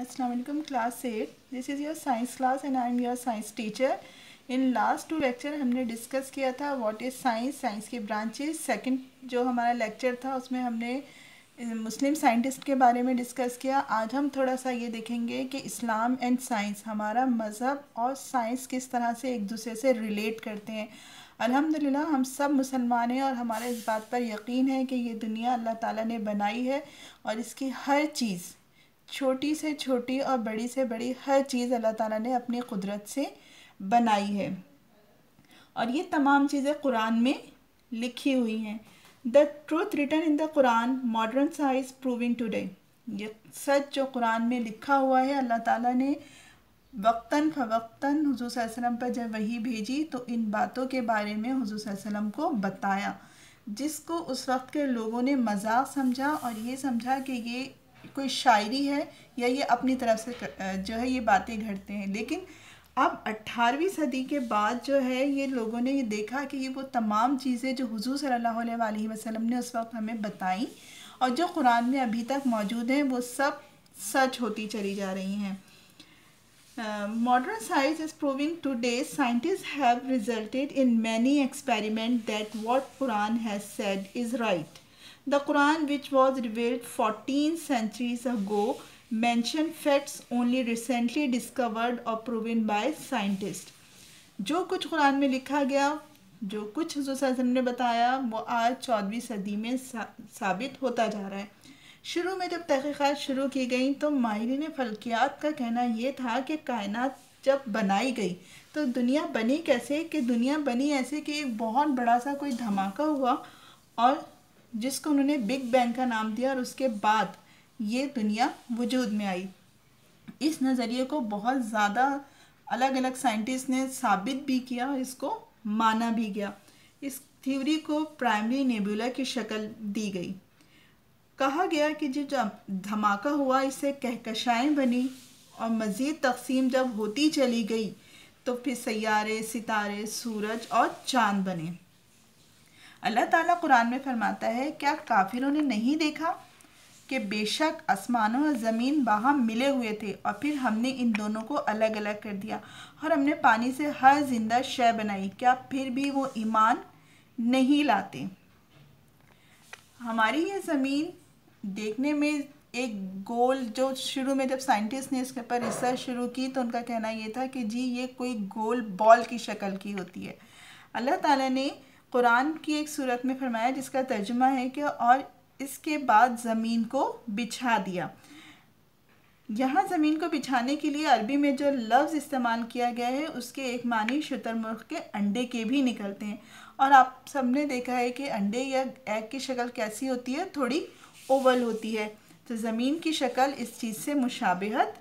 Assalamu alaikum, class 8. This is your science class and I am your science teacher. In last 2 lecture हमने discuss किया था what is science, science की branches. Second जो हमारा lecture था उसमें हमने मुस्लिम साइंटिस्ट के बारे में डिस्कस किया। आज हम थोड़ा सा ये देखेंगे कि इस्लाम एंड साइंस, हमारा मज़हब और साइंस किस तरह से एक दूसरे से रिलेट करते हैं। अल्हम्दुलिल्लाह हम सब मुसलमान हैं और हमारा इस बात पर यकीन है कि ये दुनिया अल्लाह ताला ने बनाई है और इसकी हर चीज़, छोटी से छोटी और बड़ी से बड़ी हर चीज़ अल्लाह ताला ने अपनी कुदरत से बनाई है और ये तमाम चीज़ें कुरान में लिखी हुई हैं। The truth written in the Quran modern science proving today, ये सच जो कुरान में लिखा हुआ है अल्लाह ताला ने वक्तन फ़वक्तन हुज़ूर सल्लल्लाहु अलैहि वसल्लम पर जब वही भेजी तो इन बातों के बारे में हुज़ूर सल्लल्लाहु अलैहि वसल्लम को बताया, जिसको उस वक्त के लोगों ने मजाक समझा और ये समझा कि ये कोई शायरी है या ये अपनी तरफ से जो है ये बातें घड़ते हैं। लेकिन अब 18वीं सदी के बाद जो है ये लोगों ने ये देखा कि ये वो तमाम चीज़ें जो हुज़ूर सल्लल्लाहु अलैहि वसल्लम ने उस वक्त हमें बताई और जो कुरान में अभी तक मौजूद हैं वो सब सच होती चली जा रही हैं। Modern science is proving today scientists have resulted in many experiments that what Quran has said is right. The Quran, which was revealed 14 centuries ago, mentioned facts only recently discovered or proven by scientists. जो कुछ कुरान में लिखा गया, जो कुछ हुज़ूर सल्लल्लाहु अलैहि वसल्लम ने बताया वो आज 14वीं सदी में साबित होता जा रहा है। शुरू में जब तहक़ीक़ात शुरू की गई तो माहिरीन फ़ल्कियात का कहना ये था कि कायनात जब बनाई गई तो दुनिया बनी कैसे, कि दुनिया बनी ऐसे कि एक बहुत बड़ा सा कोई धमाका हुआ और जिसको उन्होंने बिग बैंग का नाम दिया और उसके बाद ये दुनिया वजूद में आई। इस नज़रिए को बहुत ज़्यादा अलग अलग साइंटिस्ट ने साबित भी किया, इसको माना भी गया। इस थ्योरी को प्राइमरी नेबुला की शक्ल दी गई। कहा गया कि जो धमाका हुआ इससे कहकशाएँ बनी और मज़ीद तक़सीम जब होती चली गई तो फिर सैयारे, सितारे, सूरज और चाँद बने। अल्लाह ताला कुरान में फरमाता है, क्या काफिरों ने नहीं देखा कि बेशक आसमानों और ज़मीन बाहम मिले हुए थे और फिर हमने इन दोनों को अलग अलग कर दिया और हमने पानी से हर जिंदा शय बनाई, क्या फिर भी वो ईमान नहीं लाते। हमारी ये ज़मीन देखने में एक गोल, जो शुरू में जब साइंटिस्ट ने इसके ऊपर रिसर्च शुरू की तो उनका कहना ये था कि जी ये कोई गोल बॉल की शक्ल की होती है। अल्लाह ताला ने कुरान की एक सूरत में फरमाया जिसका तर्जुमा है कि और इसके बाद ज़मीन को बिछा दिया। यहाँ ज़मीन को बिछाने के लिए अरबी में जो लफ्ज़ इस्तेमाल किया गया है उसके एक मानी शुतुरमुर्ग के अंडे के भी निकलते हैं और आप सबने देखा है कि अंडे या एग की शक्ल कैसी होती है, थोड़ी ओवल होती है। तो ज़मीन की शक्ल इस चीज़ से मुशाबिहत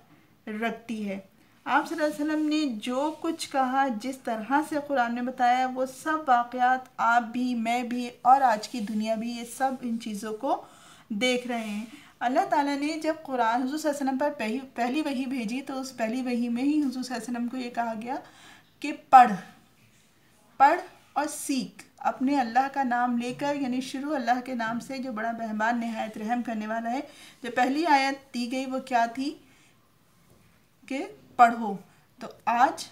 रखती है। आप सल्लल्लाहु अलैहि वसल्लम ने जो कुछ कहा, जिस तरह से कुरान में बताया, वो सब वाक़यात आप भी, मैं भी और आज की दुनिया भी ये सब इन चीज़ों को देख रहे हैं। अल्लाह ताला ने जब कुरान हुज़ूर सल्लल्लाहु अलैहि वसल्लम पर पहली वही भेजी तो उस पहली वही में ही हुज़ूर सल्लल्लाहु अलैहि वसल्लम को ये कहा गया कि पढ़ और सीख, अपने अल्लाह का नाम लेकर, यानी शुरू अल्लाह के नाम से जो बड़ा मेहरबान नहायत रहम करने वाला है। जो पहली आयत दी गई वो क्या थी कि पढ़ो। तो आज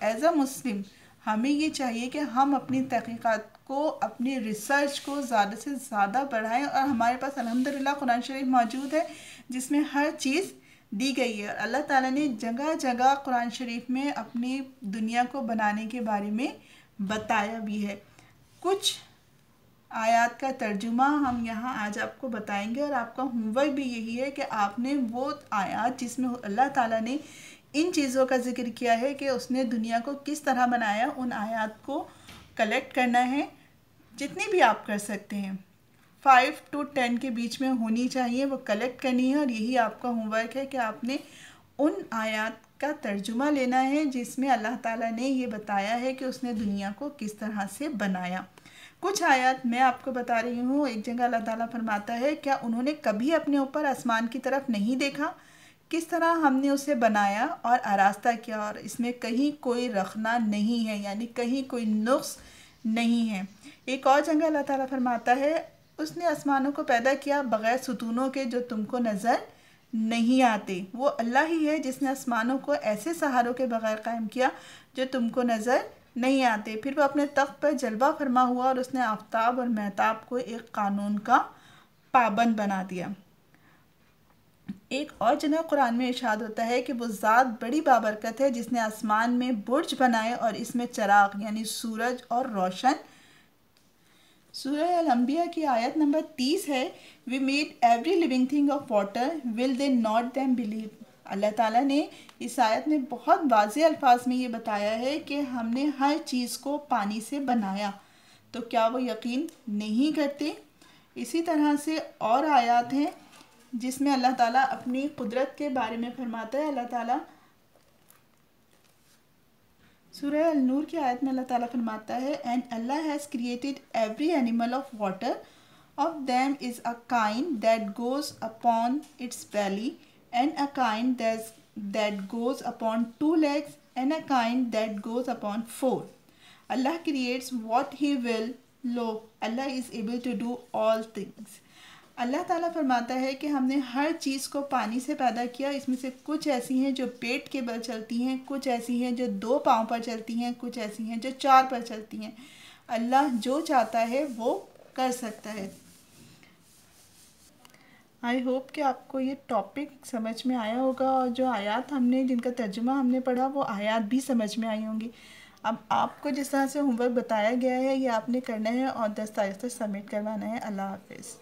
एज अ मुस्लिम हमें ये चाहिए कि हम अपनी तहक़ीक़ात को, अपनी रिसर्च को ज़्यादा से ज़्यादा बढ़ाएं और हमारे पास अल्हम्दुलिल्लाह कुरान शरीफ मौजूद है जिसमें हर चीज़ दी गई है। अल्लाह ताला ने जगह जगह कुरान शरीफ में अपनी दुनिया को बनाने के बारे में बताया भी है। कुछ आयत का तर्जुमा हम यहाँ आज आपको बताएंगे और आपका होमवर्क भी यही है कि आपने वो आयत जिसमें अल्लाह ताला ने इन चीज़ों का जिक्र किया है कि उसने दुनिया को किस तरह बनाया, उन आयत को कलेक्ट करना है, जितनी भी आप कर सकते हैं। 5 to 10 के बीच में होनी चाहिए, वो कलेक्ट करनी है और यही आपका होमवर्क है कि आपने उन आयत का तर्जुमा लेना है जिसमें अल्लाह ताला ने ये बताया है कि उसने दुनिया को किस तरह से बनाया। कुछ आयत मैं आपको बता रही हूँ। एक जगह अल्लाह ताला फरमाता है, क्या उन्होंने कभी अपने ऊपर आसमान की तरफ नहीं देखा, किस तरह हमने उसे बनाया और आरास्ता किया और इसमें कहीं कोई रखना नहीं है, यानी कहीं कोई नुक्स नहीं है। एक और जगह अल्लाह ताला फरमाता है, उसने आसमानों को पैदा किया बग़ैर सुतूनों के जो तुमको नज़र नहीं आते। वो अल्लाह ही है जिसने आसमानों को ऐसे सहारों के बगैर कायम किया जो तुमको नज़र नहीं आते। फिर वो अपने तख्त पर जलवा फरमा हुआ और उसने आफताब और महताब को एक कानून का पाबंद बना दिया। एक और जगह कुरान में इरशाद होता है कि वो ज़ात बड़ी बाबरकत है जिसने आसमान में बुर्ज बनाए और इसमें चराग यानी सूरज और रोशन। सूरह अल-अंबिया की आयत नंबर 30 है, we made every living thing of water, will they not them believe. Allah ताला ने इस आयत में बहुत वाज़ेह अल्फाज में ये बताया है कि हमने हर चीज़ को पानी से बनाया, तो क्या वो यकीन नहीं करते। इसी तरह से और आयत हैं जिसमें अल्लाह ताला अपनी कुदरत के बारे में फरमाता है। अल्लाह ताला सूरह अल-नूर की आयत में अल्लाह ताला फरमाता है, and Allah has created every animal of water, of them is a kind that goes upon its belly, and a kind that goes upon two legs, and a kind that goes upon four. Allah creates what He will. Lo, Allah is able to do all things. अल्लाह ताला फरमाता है कि हमने हर चीज़ को पानी से पैदा किया। इसमें से कुछ ऐसी हैं जो पेट के बल चलती हैं, कुछ ऐसी हैं जो 2 पाँव पर चलती हैं, कुछ ऐसी हैं जो 4 पर चलती हैं। अल्लाह जो चाहता है वो कर सकता है। आई होप कि आपको ये टॉपिक समझ में आया होगा और जो आयत हमने जिनका तर्जुमा हमने पढ़ा वो आयत भी समझ में आई होंगी। अब आपको जिस तरह से होमवर्क बताया गया है ये आपने करना है और दस्तावेज़ सबमिट करवाना है। अल्लाह हाफ़िज़।